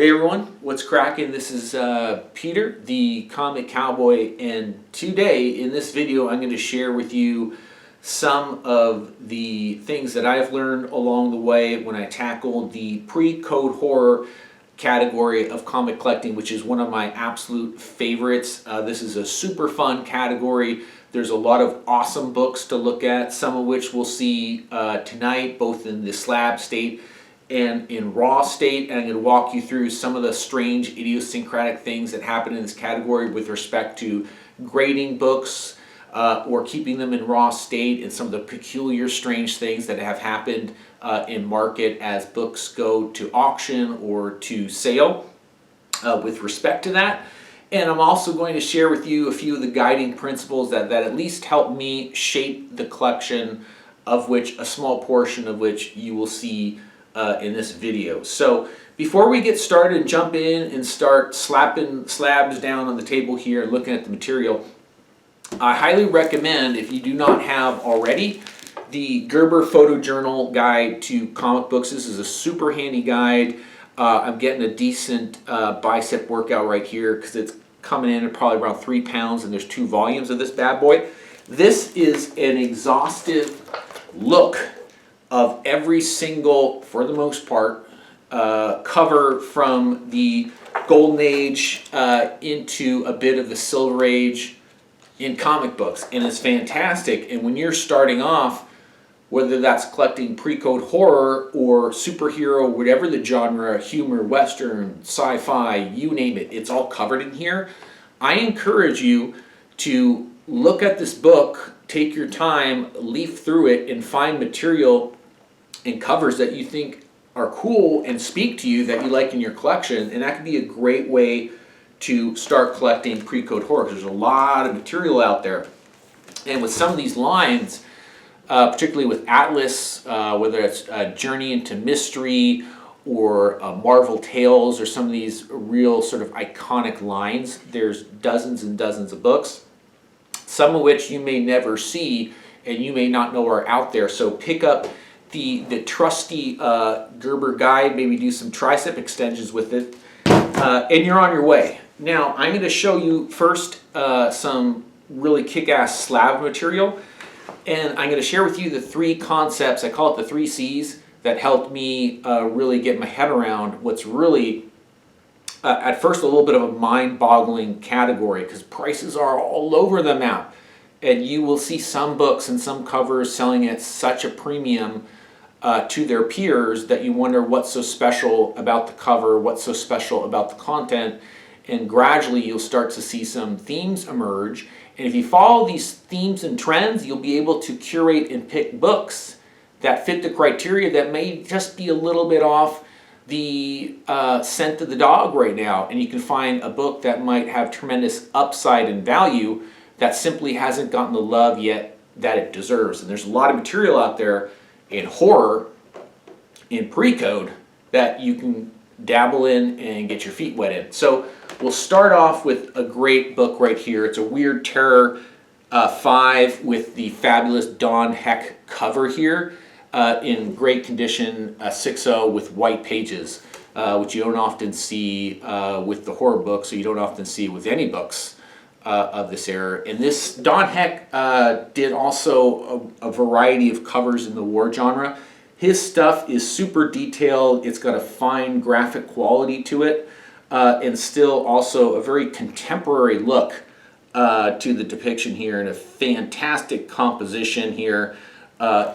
Hey everyone, what's cracking? This is Peter, the Comic Cowboy, and today in this video I'm going to share with you some of the things that I've learned along the way when I tackled the pre-code horror category of comic collecting, which is one of my absolute favorites. This is a super fun category. There's a lot of awesome books to look at, some of which we'll see tonight, both in the slab state and in raw state, and I'm going to walk you through some of the strange idiosyncratic things that happen in this category with respect to grading books or keeping them in raw state, and some of the peculiar strange things that have happened in market as books go to auction or to sale with respect to that. And I'm also going to share with you a few of the guiding principles that at least help me shape the collection, of which a small portion of which you will see in this video. So before we get started and jump in and start slapping slabs down on the table here and looking at the material, I highly recommend, if you do not have already, the Gerber Photojournal Guide to Comic Books. This is a super handy guide. I'm getting a decent bicep workout right here because it's coming in at probably around 3 pounds, and there's 2 volumes of this bad boy. This is an exhaustive look of every single, for the most part, cover from the Golden Age into a bit of the Silver Age in comic books, and it's fantastic. And when you're starting off, whether that's collecting pre-code horror or superhero, whatever the genre, humor, western, sci-fi, you name it, it's all covered in here. I encourage you to look at this book, take your time, leaf through it, and find material and covers that you think are cool and speak to you that you like in your collection, and that can be a great way to start collecting pre-code horror. There's a lot of material out there, and with some of these lines, particularly with Atlas, whether it's Journey into Mystery or Marvel Tales or some of these real sort of iconic lines, there's dozens and dozens of books, some of which you may never see and you may not know are out there. So pick up the trusty Gerber guide, maybe do some tricep extensions with it, and you're on your way. Now, I'm going to show you first some really kick-ass slab material, and I'm going to share with you the 3 concepts, I call it the 3 C's, that helped me really get my head around what's really, at first, a little bit of a mind-boggling category, because prices are all over the map, and you will see some books and some covers selling at such a premium to their peers that you wonder what's so special about the cover, what's so special about the content, and gradually you'll start to see some themes emerge. And if you follow these themes and trends, you'll be able to curate and pick books that fit the criteria that may just be a little bit off the scent of the dog right now. And you can find a book that might have tremendous upside and value that simply hasn't gotten the love yet that it deserves. And there's a lot of material out there in horror, in pre-code, that you can dabble in and get your feet wet in. So we'll start off with a great book right here. It's a Weird Terror 5 with the fabulous Don Heck cover here, in great condition, 6.0 with white pages, which you don't often see with the horror books, so you don't often see with any books of this era. And this Don Heck did also a variety of covers in the war genre. His stuff is super detailed. It's got a fine graphic quality to it, and still also a very contemporary look to the depiction here, and a fantastic composition here.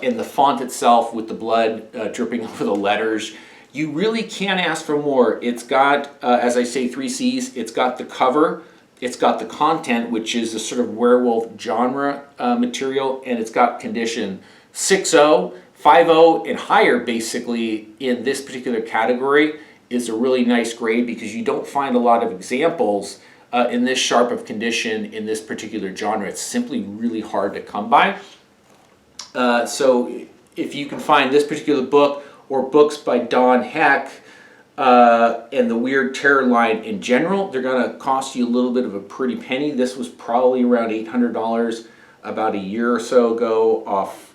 In the font itself with the blood dripping over the letters. You really can't ask for more. It's got, as I say, 3 C's. It's got the cover, it's got the content, which is a sort of werewolf genre material, and it's got condition. 6.0, 5.0, and higher basically in this particular category is a really nice grade, because you don't find a lot of examples in this sharp of condition in this particular genre. It's simply really hard to come by. So if you can find this particular book or books by Don Heck and the Weird Terror line in general, they're going to cost you a little bit of a pretty penny. This was probably around $800 about a year or so ago off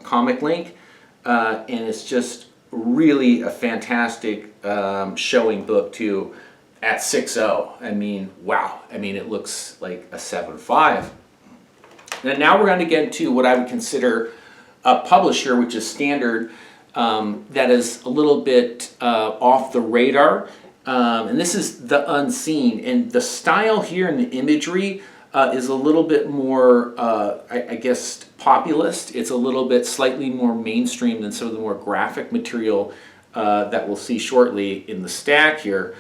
Comic Link, and it's just really a fantastic showing book too at 6.0. I mean, wow. I mean, it looks like a 7.5. And now we're going to get into what I would consider a publisher, which is standard, that is a little bit off the radar. And this is The Unseen. And the style here and the imagery is a little bit more, I guess, populist. It's a little bit slightly more mainstream than some of the more graphic material that we'll see shortly in the stack here.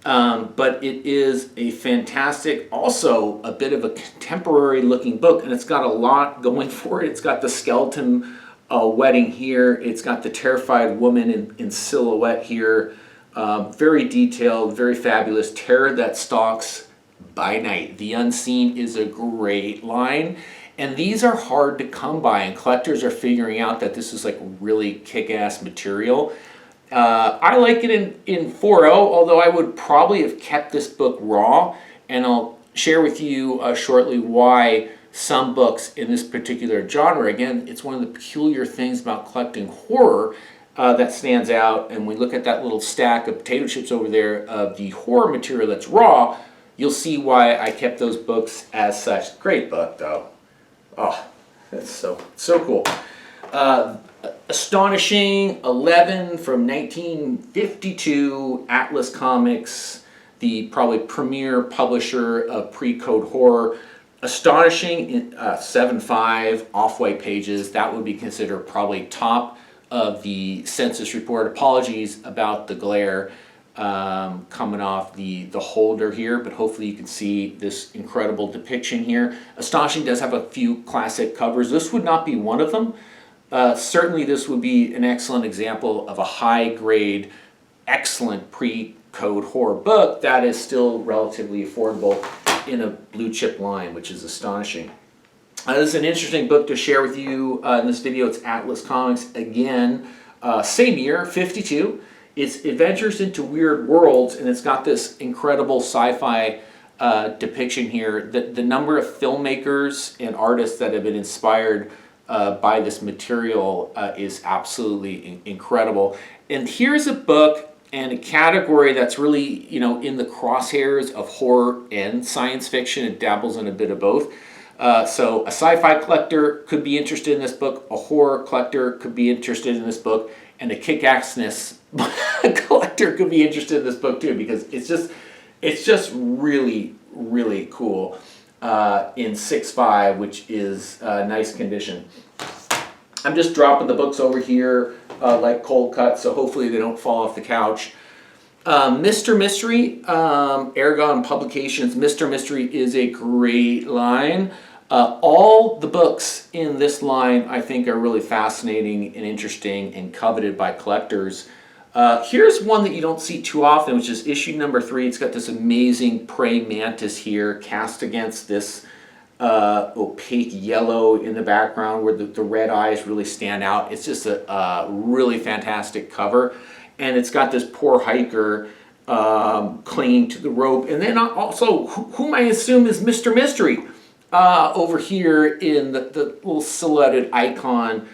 But it is a fantastic, also a bit of a contemporary looking book, and it's got a lot going for it. It's got the skeleton wedding here. It's got the terrified woman in silhouette here. Very detailed, very fabulous. Terror that stalks by night. The Unseen is a great line. And these are hard to come by, and collectors are figuring out that this is like really kick-ass material. I like it in 4.0, although I would probably have kept this book raw, and I'll share with you shortly why some books in this particular genre. Again, it's one of the peculiar things about collecting horror that stands out, and we look at that little stack of potato chips over there of the horror material that's raw, you'll see why I kept those books as such. Great book, though. Oh, that's so cool. Astonishing 11 from 1952, Atlas Comics, the probably premier publisher of pre-code horror. Astonishing 7.5, off-white pages. That would be considered probably top of the census report. Apologies about the glare coming off the holder here, but hopefully you can see this incredible depiction here. Astonishing does have a few classic covers. This would not be one of them. Certainly this would be an excellent example of a high-grade, excellent pre-code horror book that is still relatively affordable in a blue-chip line, which is astonishing. This is an interesting book to share with you in this video. It's Atlas Comics again. Same year, 52. It's Adventures into Weird Worlds, and it's got this incredible sci-fi depiction here. The number of filmmakers and artists that have been inspired by this material is absolutely incredible. And here's a book and a category that's really, in the crosshairs of horror and science fiction. It dabbles in a bit of both. So a sci-fi collector could be interested in this book, a horror collector could be interested in this book, and a kick-assness collector could be interested in this book too, because it's just really, really cool in 6.5, which is nice condition. I'm just dropping the books over here like cold cuts, so hopefully they don't fall off the couch. Mr. Mystery, Aragon Publications. Mr. Mystery is a great line. All the books in this line I think are really fascinating and interesting and coveted by collectors. Here's one that you don't see too often, which is issue number 3. It's got this amazing praying mantis here cast against this opaque yellow in the background where the red eyes really stand out. It's just a really fantastic cover. And it's got this poor hiker clinging to the rope. And then also, whom I assume is Mr. Mystery over here in the little silhouetted icon.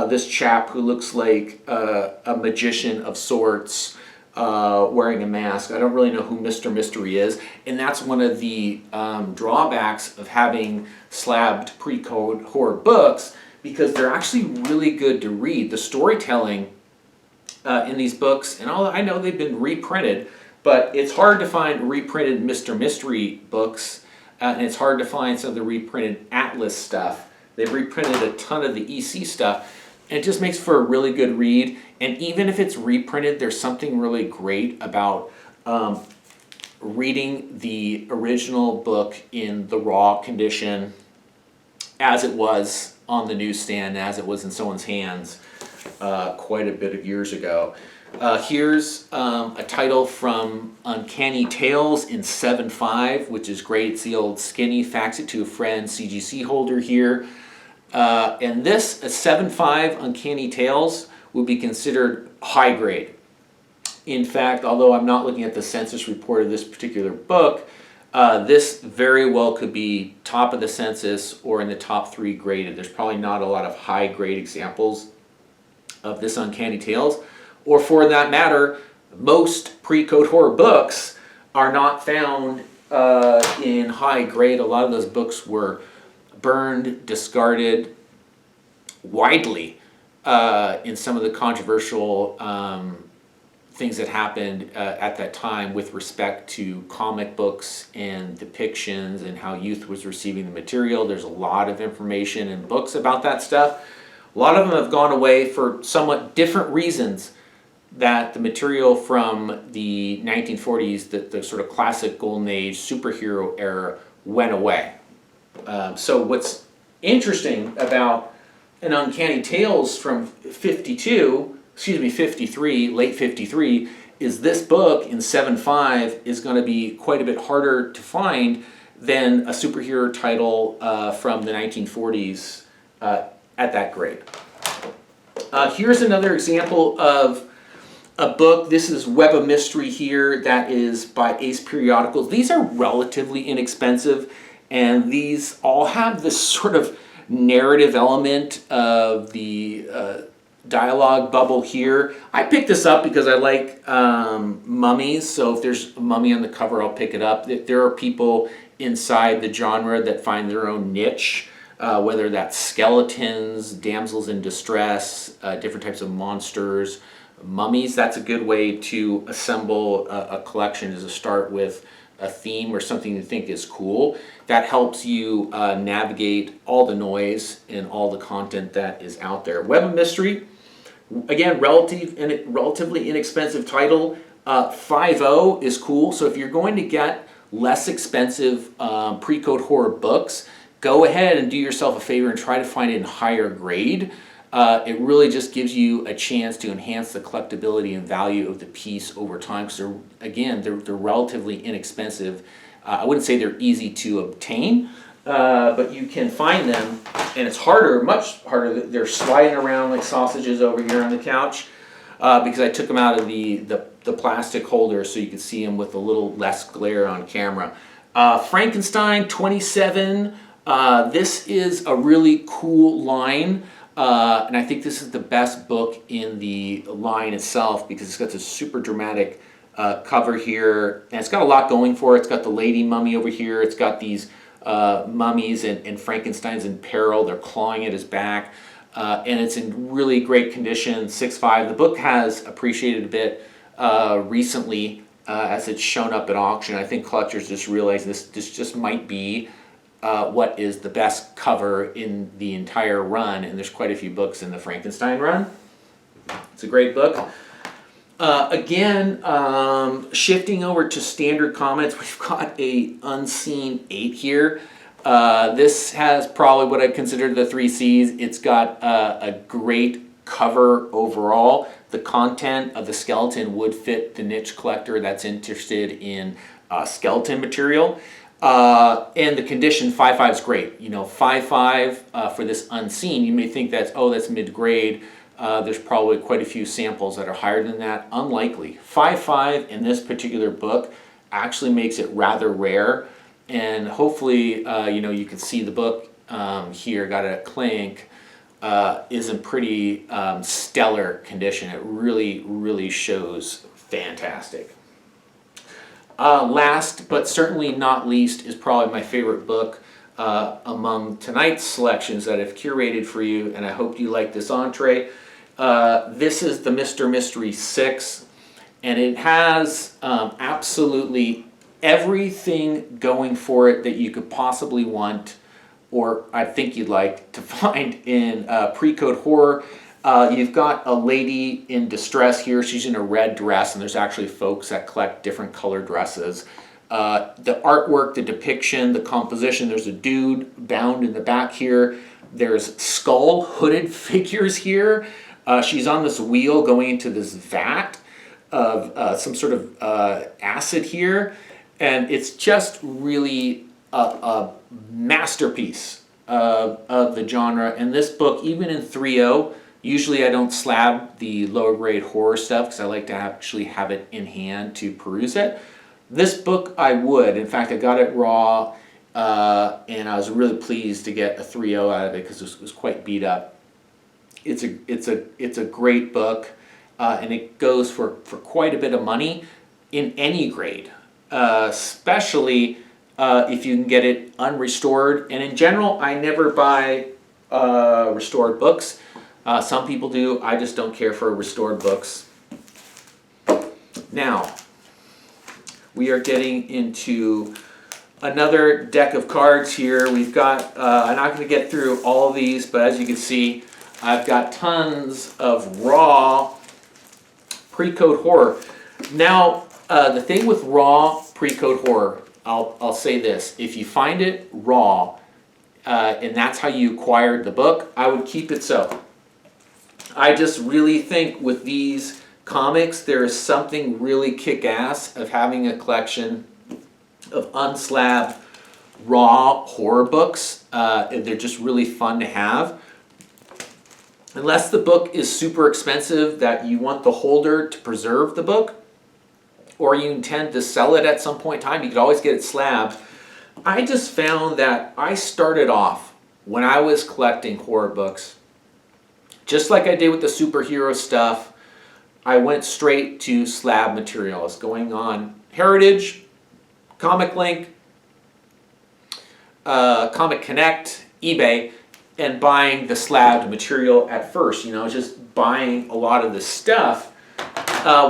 This chap who looks like a magician of sorts wearing a mask. I don't really know who Mr. Mystery is. And that's one of the drawbacks of having slabbed pre-code horror books, because they're actually really good to read. The storytelling in these books, and I know they've been reprinted, but it's hard to find reprinted Mr. Mystery books, and it's hard to find some of the reprinted Atlas stuff. They've reprinted a ton of the EC stuff, and it just makes for a really good read. And even if it's reprinted, there's something really great about reading the original book in the raw condition as it was on the newsstand, as it was in someone's hands quite a bit of years ago. Here's a title from Uncanny Tales in 7.5, which is great. It's the old skinny fax it to a friend CGC holder here. And this, a 7.5 Uncanny Tales, would be considered high grade. In fact, although I'm not looking at the census report of this particular book, this very well could be top of the census or in the top 3 graded. There's probably not a lot of high grade examples of this Uncanny Tales. or for that matter, most pre-code horror books are not found in high grade. A lot of those books were burned, discarded widely in some of the controversial things that happened at that time with respect to comic books and depictions and how youth was receiving the material. There's a lot of information in books about that stuff. A lot of them have gone away for somewhat different reasons that the material from the 1940s, the sort of classic golden age superhero era, went away. So what's interesting about an Uncanny Tales from 53, late 53, is this book in 7.5 is going to be quite a bit harder to find than a superhero title from the 1940s at that grade. Here's another example of a book. This is Web of Mystery here, that is by Ace Periodicals. These are relatively inexpensive, and these all have this sort of narrative element of the dialogue bubble here. I picked this up because I like mummies, so if there's a mummy on the cover, I'll pick it up. There are people inside the genre that find their own niche, whether that's skeletons, damsels in distress, different types of monsters, mummies. That's a good way to assemble a collection, is to start with a theme or something you think is cool. That helps you navigate all the noise and all the content that is out there. Web of Mystery, again, relatively inexpensive title. 5.0 is cool, so if you're going to get less expensive pre-code horror books, go ahead and do yourself a favor and try to find it in higher grade. It really just gives you a chance to enhance the collectability and value of the piece over time, because they're relatively inexpensive. I wouldn't say they're easy to obtain, but you can find them, and it's harder, much harder. They're sliding around like sausages over here on the couch because I took them out of the plastic holder so you can see them with a little less glare on camera. Frankenstein 27. This is a really cool line. And I think this is the best book in the line itself because it's got this super dramatic cover here, and it's got a lot going for it. It's got the lady mummy over here. It's got these mummies and Frankenstein's in peril. They're clawing at his back, and it's in really great condition. 6.5. The book has appreciated a bit recently as it's shown up at auction. I think collectors just realize this just might be what is the best cover in the entire run, and there's quite a few books in the Frankenstein run. It's a great book. Shifting over to standard comments, we've got a Unseen 8 here. This has probably what I consider the 3 C's. It's got a great cover overall. The content of the skeleton would fit the niche collector that's interested in skeleton material. And the condition 5.5 is great. 5.5 for this Unseen, you may think that's mid-grade. There's probably quite a few samples that are higher than that. Unlikely. 5.5 in this particular book actually makes it rather rare, and hopefully you can see the book here, got a clink, is in pretty stellar condition. It really shows fantastic. Last but certainly not least is probably my favorite book among tonight's selections that I've curated for you, and I hope you like this entree. This is the Mr. Mystery 6, and it has absolutely everything going for it that you could possibly want, or I think you'd like to find in pre-code horror. You've got a lady in distress here. She's in a red dress, and there's actually folks that collect different color dresses. The artwork, the depiction, the composition, there's a dude bound in the back here. There's skull hooded figures here. She's on this wheel going into this vat of some sort of acid here. And it's just really a masterpiece of the genre. And this book, even in 3.0, usually I don't slab the lower grade horror stuff because I like to actually have it in hand to peruse it. This book I would. In fact, I got it raw and I was really pleased to get a 3.0 out of it because it was quite beat up. It's a great book. and it goes for quite a bit of money in any grade, especially if you can get it unrestored. And in general, I never buy restored books. Some people do. I just don't care for restored books. Now, we are getting into another deck of cards here. We've got, I'm not going to get through all of these, but as you can see, I've got tons of raw pre-code horror. Now, the thing with raw pre-code horror, I'll say this. If you find it raw, and that's how you acquired the book, I would keep it so. I just really think with these comics, there is something really kick-ass of having a collection of unslabbed raw horror books. They're just really fun to have. Unless the book is super expensive that you want the holder to preserve the book, or you intend to sell it at some point in time, you could always get it slabbed. I just found that I started off when I was collecting horror books, just like I did with the superhero stuff, I went straight to slab material. I was going on Heritage, Comic Link, Comic Connect, eBay, and buying the slabbed material at first. You know, just buying a lot of the stuff,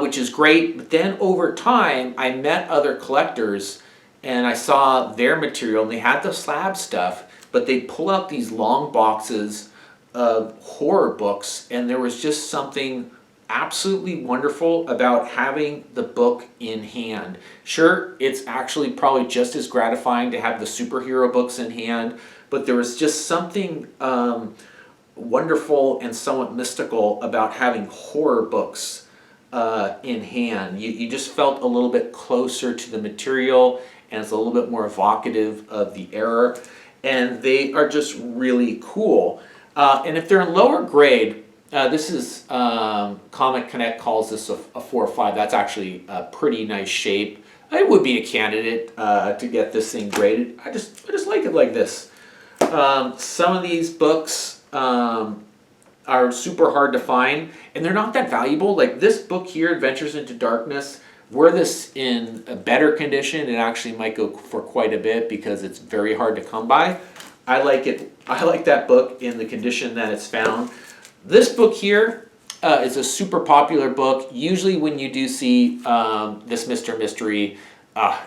which is great. But then over time, I met other collectors and I saw their material and they had the slab stuff, but they'd pull out these long boxes of horror books, and there was just something absolutely wonderful about having the book in hand. Sure, it's actually probably just as gratifying to have the superhero books in hand, but there was just something wonderful and somewhat mystical about having horror books in hand. You just felt a little bit closer to the material, and it's a little bit more evocative of the era, and they are just really cool. And if they're in lower grade, this is Comic Connect calls this a 4 or 5. That's actually a pretty nice shape. It would be a candidate to get this thing graded. I just like it like this. Some of these books are super hard to find, and they're not that valuable. Like this book here, Adventures into Darkness, were this in a better condition, it actually might go for quite a bit because it's very hard to come by. I like it. I like that book in the condition that it's found. This book here is a super popular book. Usually when you do see this Mr. Mystery,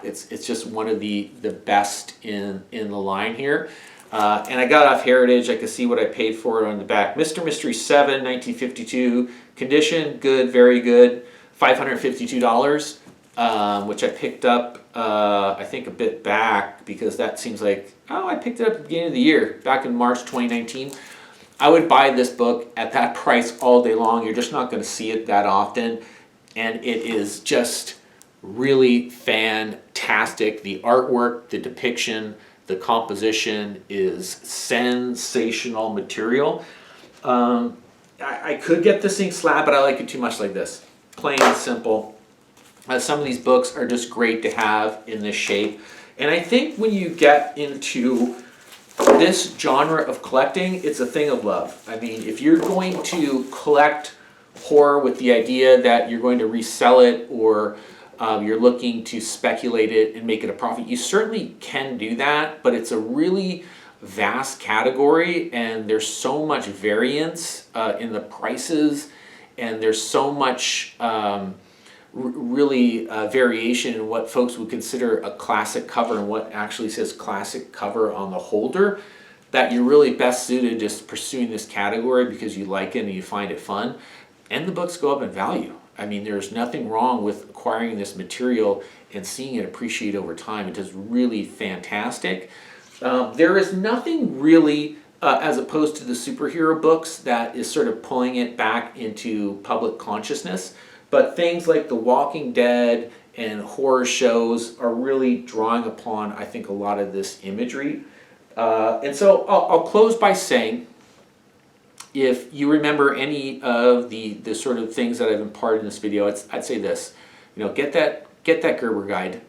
it's just one of the best in the line here. And I got off Heritage. I could see what I paid for it on the back. Mr. Mystery 7, 1952. Condition, good, very good. $552, which I picked up, I think, a bit back because that seems like, I picked it up at the beginning of the year, back in March 2019. I would buy this book at that price all day long. You're just not going to see it that often. And it is just really fantastic. The artwork, the depiction, the composition is sensational material. I could get this thing slab, but I like it too much like this. Plain and simple. Some of these books are just great to have in this shape. And I think when you get into this genre of collecting, it's a thing of love. I mean, if you're going to collect horror with the idea that you're going to resell it, or you're looking to speculate it and make it a profit, you certainly can do that, but it's a really vast category and there's so much variance in the prices, and there's so much really variation in what folks would consider a classic cover and what actually says classic cover on the holder, that you're really best suited just pursuing this category because you like it and you find it fun. And the books go up in value. I mean, there's nothing wrong with acquiring this material and seeing it appreciate over time. It is really fantastic. There is nothing really, as opposed to the superhero books, that is sort of pulling it back into public consciousness. But things like The Walking Dead and horror shows are really drawing upon, I think, a lot of this imagery. And so I'll close by saying, if you remember any of the sort of things that I've imparted in this video, I'd say this. You know, get that Gerber guide,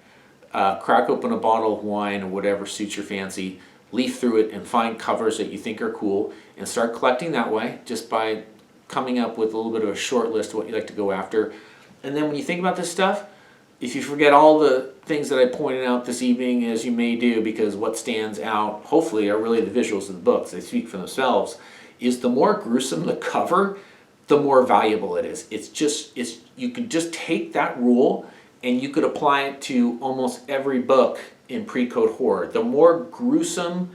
crack open a bottle of wine or whatever suits your fancy, leaf through it and find covers that you think are cool, and start collecting that way just by coming up with a little bit of a short list of what you'd like to go after. And then when you think about this stuff, if you forget all the things that I pointed out this evening, as you may do, because what stands out, hopefully, are really the visuals of the books. They speak for themselves. Is the more gruesome the cover, the more valuable it is. You could just take that rule and you could apply it to almost every book in pre-code horror. The more gruesome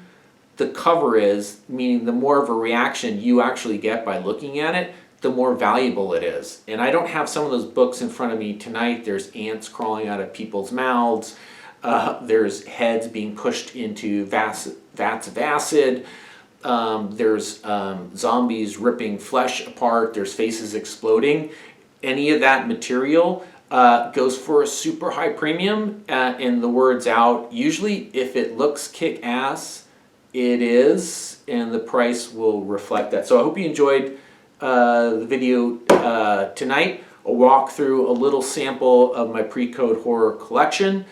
the cover is, meaning the more of a reaction you actually get by looking at it, the more valuable it is. And I don't have some of those books in front of me tonight. There's ants crawling out of people's mouths. There's heads being pushed into vats of acid. There's zombies ripping flesh apart. There's faces exploding. Any of that material goes for a super high premium, and the word's out. Usually, if it looks kick-ass, it is, and the price will reflect that. So I hope you enjoyed the video tonight. I'll walk through a little sample of my pre-code horror collection,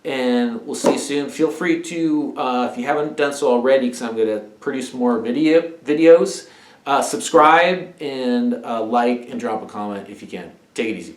and we'll see you soon. Feel free to, if you haven't done so already, because I'm going to produce more videos, subscribe and like and drop a comment if you can. Take it easy.